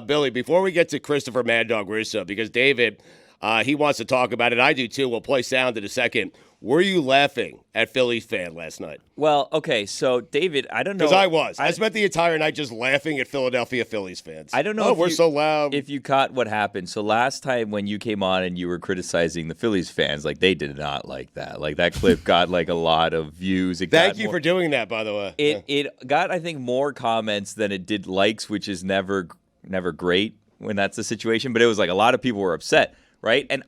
Billy, before we get to Christopher Mad Dog Russo, because David, he wants to talk about it. I do too. We'll play sound in a second. Were you laughing at Phillies fan last night? Well, okay, so David, I don't know. Because I was. I spent the entire night just laughing at Philadelphia Phillies fans. I don't know we're so loud. If you caught what happened. So last time when you came on and you were criticizing the Phillies fans, like they did not like that. Like that clip got like a lot of views. Thank you for doing that, by the way. It got, I think, more comments than it did likes, which is never great when that's the situation. But it was like a lot of people were upset, right? And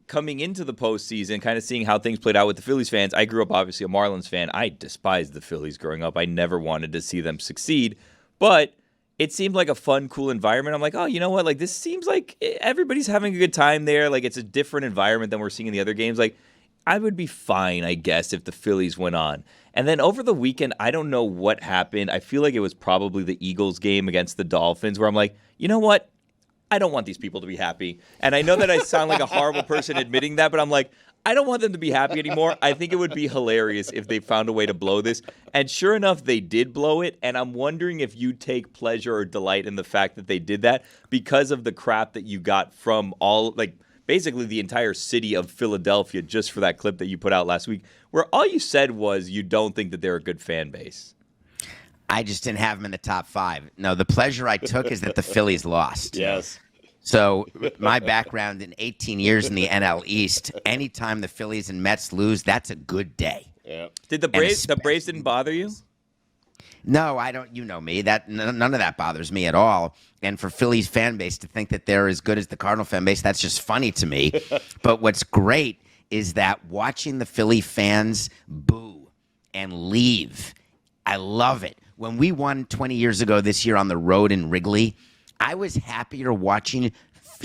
coming into the postseason, kind of seeing how things played out with the Phillies fans, I grew up obviously a Marlins fan. I despised the Phillies growing up. I never wanted to see them succeed. But it seemed like a fun, cool environment. I'm like, oh, you know what? Like, this seems like everybody's having a good time there. Like, it's a different environment than we're seeing in the other games. Like, I would be fine, I guess, if the Phillies went on. And then over the weekend, I don't know what happened. I feel like it was probably the Eagles game against the Dolphins where I'm like, you know what? I don't want these people to be happy. And I know that I sound like a horrible person admitting that, but I'm like, I don't want them to be happy anymore. I think it would be hilarious if they found a way to blow this. And sure enough, they did blow it. And I'm wondering if you take pleasure or delight in the fact that they did that because of the crap that you got from basically the entire city of Philadelphia just for that clip that you put out last week, where all you said was you don't think that they're a good fan base. I just didn't have them in the top 5. No, the pleasure I took is that the Phillies lost. Yes. So my background in 18 years in the NL East, anytime the Phillies and Mets lose, that's a good day. Yeah. Did the Braves didn't bother you? No, I don't. You know me. None of that bothers me at all. And for Phillies fan base to think that they're as good as the Cardinal fan base, that's just funny to me. But what's great is that watching the Philly fans boo and leave, I love it. When we won 20 years ago this year on the road in Wrigley, I was happier watching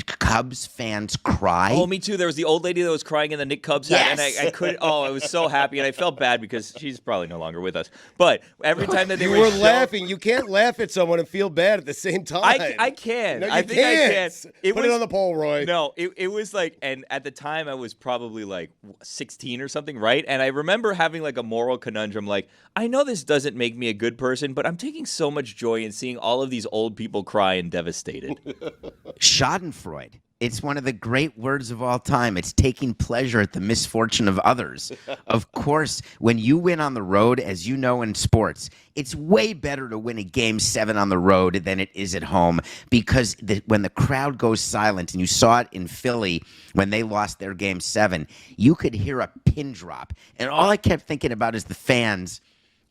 Cubs fans cry. Oh, me too. There was the old lady that was crying in the Nick Cubs hat, and I couldn't. Oh, I was so happy, and I felt bad because she's probably no longer with us. But every time that they were laughing, you can't laugh at someone and feel bad at the same time. I can. No, you I think can't. I can. Put it on the poll, Roy. No, it was like, and at the time I was probably like 16 or something, right? And I remember having like a moral conundrum, like I know this doesn't make me a good person, but I'm taking so much joy in seeing all of these old people cry and devastated. Schadenfreude. It's one of the great words of all time. It's taking pleasure at the misfortune of others. Of course, when you win on the road, as you know in sports, it's way better to win a Game 7 on the road than it is at home because when the crowd goes silent, and you saw it in Philly when they lost their Game 7, you could hear a pin drop. And all I kept thinking about is the fans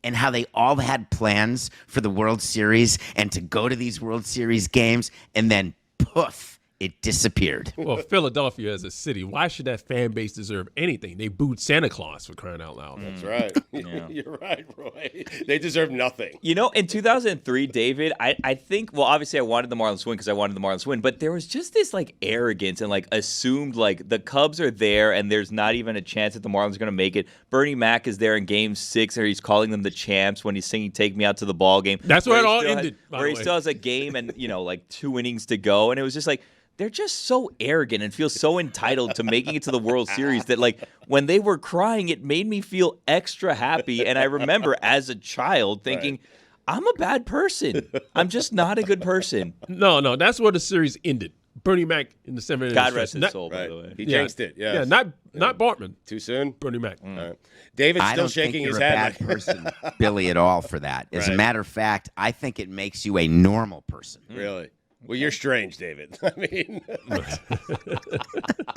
and how they all had plans for the World Series and to go to these World Series games, and then poof. It disappeared. Well, Philadelphia as a city, why should that fan base deserve anything? They booed Santa Claus for crying out loud. That's right. Yeah. You're right, Roy. They deserve nothing. You know, in 2003, David, I think, well, obviously I wanted the Marlins to win because I wanted the Marlins to win, but there was just this like arrogance and like assumed like the Cubs are there and there's not even a chance that the Marlins are going to make it. Bernie Mac is there in Game 6 or he's calling them the champs when he's singing Take Me Out to the Ball Game. That's where it all ended, where he still has a game and, you know, like 2 innings to go. And it was just like, they're just so arrogant and feel so entitled to making it to the World Series that, like, when they were crying, it made me feel extra happy. And I remember as a child thinking, I'm a bad person. I'm just not a good person. No, that's where the series ended. Bernie Mac in the 7th. God rest his soul, by the way. He jinxed it, Yeah, not Bartman. Too soon? Bernie Mac. Right. David's still shaking his head. I don't think you're a bad person, Billy, at all for that. As a matter of fact, I think it makes you a normal person. Really? Well, you're strange, David. I mean,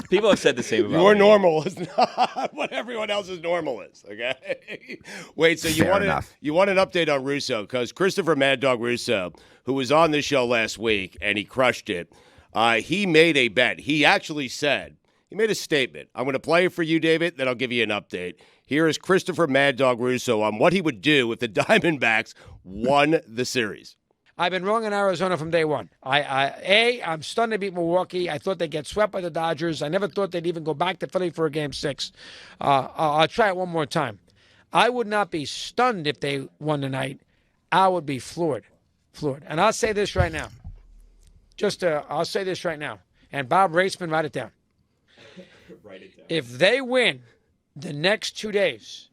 people have said the same about your me. normal is not what everyone else's normal is. Okay. Wait, so you want an update on Russo because Christopher Mad Dog Russo, who was on this show last week and he crushed it, he made a bet. He actually said he made a statement. I'm going to play it for you, David. Then I'll give you an update. Here is Christopher Mad Dog Russo on what he would do if the Diamondbacks won the series. I've been wrong in Arizona from day one. I'm stunned to beat Milwaukee. I thought they'd get swept by the Dodgers. I never thought they'd even go back to Philly for a Game 6. I'll try it one more time. I would not be stunned if they won tonight. I would be floored. And I'll say this right now. I'll say this right now. And Bob Raceman, write it down. Write it down. If they win the next 2 days,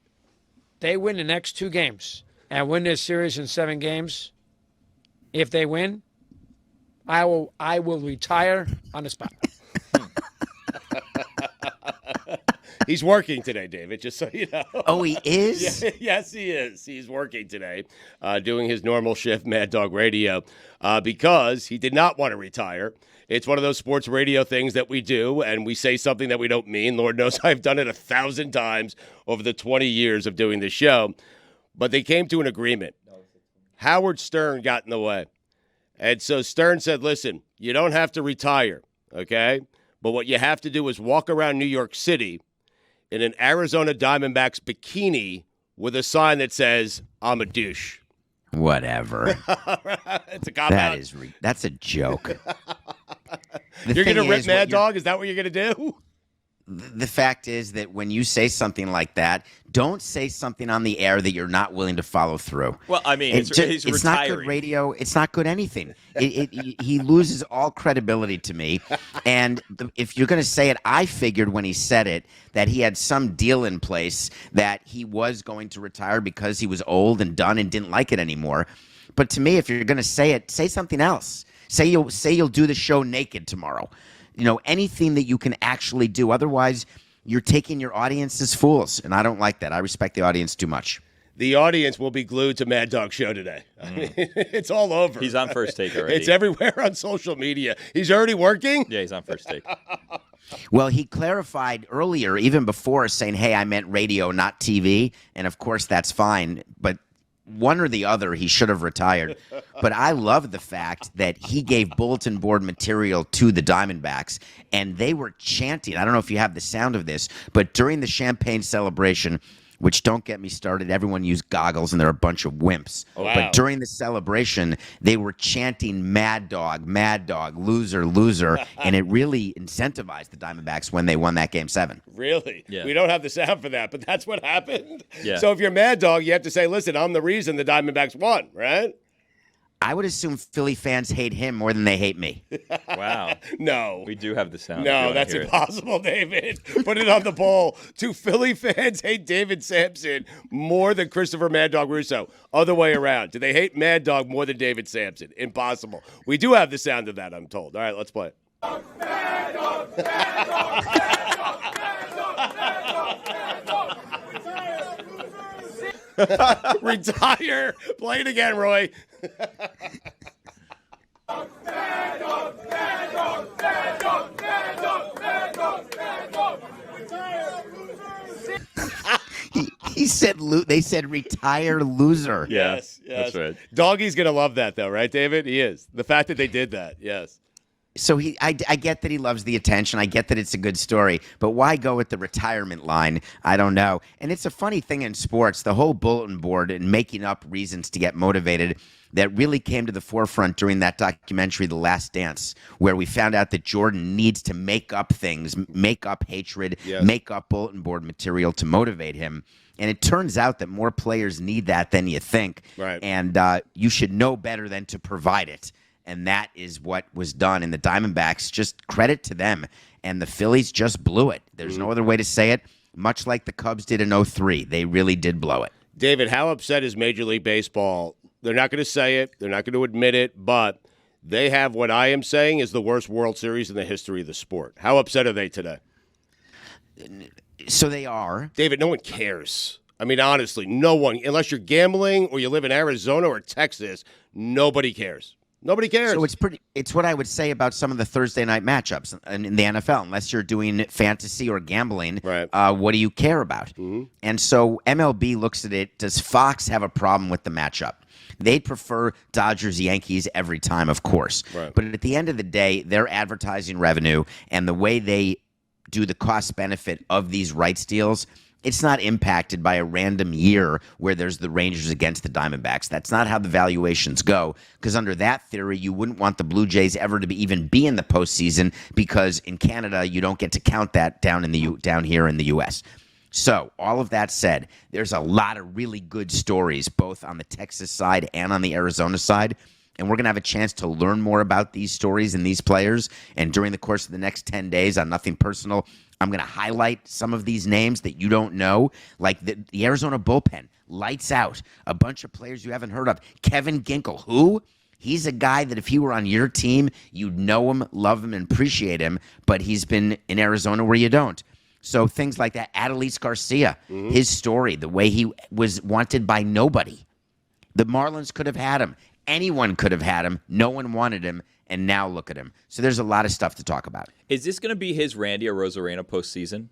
they win the next 2 games and win this series in 7 games, if they win, I will retire on the spot. He's working today, David, just so you know. Oh, he is? Yes, he is. He's working today, doing his normal shift, Mad Dog Radio, because he did not want to retire. It's one of those sports radio things that we do, and we say something that we don't mean. Lord knows I've done it 1,000 times over the 20 years of doing this show. But they came to an agreement. Howard Stern got in the way. And so Stern said, listen, you don't have to retire, okay? But what you have to do is walk around New York City in an Arizona Diamondbacks bikini with a sign that says, I'm a douche. Whatever. It's a cop-out. That's a joke. You're going to rip Mad Dog? Is that what you're going to do? The fact is that when you say something like that, don't say something on the air that you're not willing to follow through. Well, I mean, it's retiring. Not good radio. It's not good anything. He loses all credibility to me. And if you're going to say it, I figured when he said it that he had some deal in place that he was going to retire because he was old and done and didn't like it anymore. But to me, if you're going to say it, say something else. Say you'll do the show naked tomorrow. You know, anything that you can actually do. Otherwise, you're taking your audience as fools, and I don't like that. I respect the audience too much. The audience will be glued to Mad Dog Show today. I mean, it's all over. He's on First Take already. It's everywhere on social media. He's already working? Yeah, he's on First Take. Well, he clarified earlier, even before, saying, hey, I meant radio, not TV. And, of course, that's fine. But one or the other, he should have retired. But I love the fact that he gave bulletin board material to the Diamondbacks, and they were chanting. I don't know if you have the sound of this, but during the champagne celebration, which don't get me started, everyone used goggles, and they're a bunch of wimps. Oh, wow. But during the celebration, they were chanting Mad Dog, loser, loser, and it really incentivized the Diamondbacks when they won that Game 7. Really? Yeah. We don't have the sound for that, but that's what happened. Yeah. So if you're Mad Dog, you have to say, listen, I'm the reason the Diamondbacks won, right? I would assume Philly fans hate him more than they hate me. Wow. No. We do have the sound. No, that's impossible, David. Put it on the poll. Do Philly fans hate David Samson more than Christopher Mad Dog Russo? Other way around. Do they hate Mad Dog more than David Samson? Impossible. We do have the sound of that, I'm told. All right, let's play it. Mad Dog, Mad Dog, Mad Dog, Mad Dog, Mad Dog, Mad Dog. Retire. Play it again, Roy. Mad Dog, Mad Dog, Mad Dog, Mad Dog, Mad Dog, Mad Dog. He said, they said retire loser. Yes, that's right. Doggy's going to love that, though, right, David? He is. The fact that they did that, yes. So I get that he loves the attention. I get that it's a good story. But why go with the retirement line? I don't know. And it's a funny thing in sports, the whole bulletin board and making up reasons to get motivated that really came to the forefront during that documentary, The Last Dance, where we found out that Jordan needs to make up things, make up hatred, make up bulletin board material to motivate him. And it turns out that more players need that than you think. Right. And you should know better than to provide it. And that is what was done. And the Diamondbacks, just credit to them. And the Phillies just blew it. There's no other way to say it. Much like the Cubs did in 2003. They really did blow it. David, how upset is Major League Baseball? They're not going to say it. They're not going to admit it. But they have what I am saying is the worst World Series in the history of the sport. How upset are they today? So they are. David, no one cares. I mean, honestly, no one. Unless you're gambling or you live in Arizona or Texas, nobody cares. Nobody cares. So it's what I would say about some of the Thursday night matchups in the NFL. Unless you're doing fantasy or gambling, right. What do you care about? Mm-hmm. And so MLB looks at it. Does Fox have a problem with the matchup? They'd prefer Dodgers-Yankees every time, of course. Right. But at the end of the day, their advertising revenue and the way they do the cost-benefit of these rights deals, it's not impacted by a random year where there's the Rangers against the Diamondbacks. That's not how the valuations go, because under that theory, you wouldn't want the Blue Jays ever to even be in the postseason, because in Canada, you don't get to count that down here in the U.S. So all of that said, there's a lot of really good stories, both on the Texas side and on the Arizona side. And we're going to have a chance to learn more about these stories and these players. And during the course of the next 10 days, on Nothing Personal, I'm going to highlight some of these names that you don't know, like the Arizona bullpen, lights out, a bunch of players you haven't heard of. Kevin Ginkel, who? He's a guy that if he were on your team, you'd know him, love him, and appreciate him, but he's been in Arizona where you don't. So things like that. Adolis Garcia, his story, the way he was wanted by nobody. The Marlins could have had him. Anyone could have had him. No one wanted him, and now look at him. So there's a lot of stuff to talk about. Is this going to be his Randy Arozarena postseason?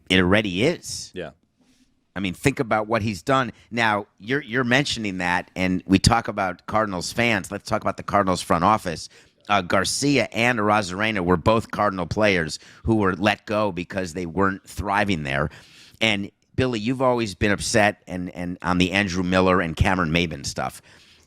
It already is. Yeah. I mean, think about what he's done. Now, you're mentioning that, and we talk about Cardinals fans. Let's talk about the Cardinals front office. Garcia and Arozarena were both Cardinal players who were let go because they weren't thriving there. And, Billy, you've always been upset and on the Andrew Miller and Cameron Maybin stuff.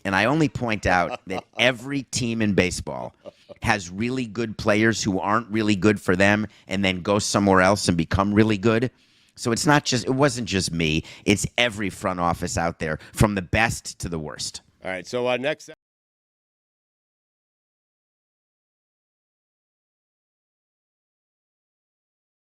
And I only point out that every team in baseball has really good players who aren't really good for them and then go somewhere else and become really good. So it wasn't just me. It's every front office out there, from the best to the worst. All right, so next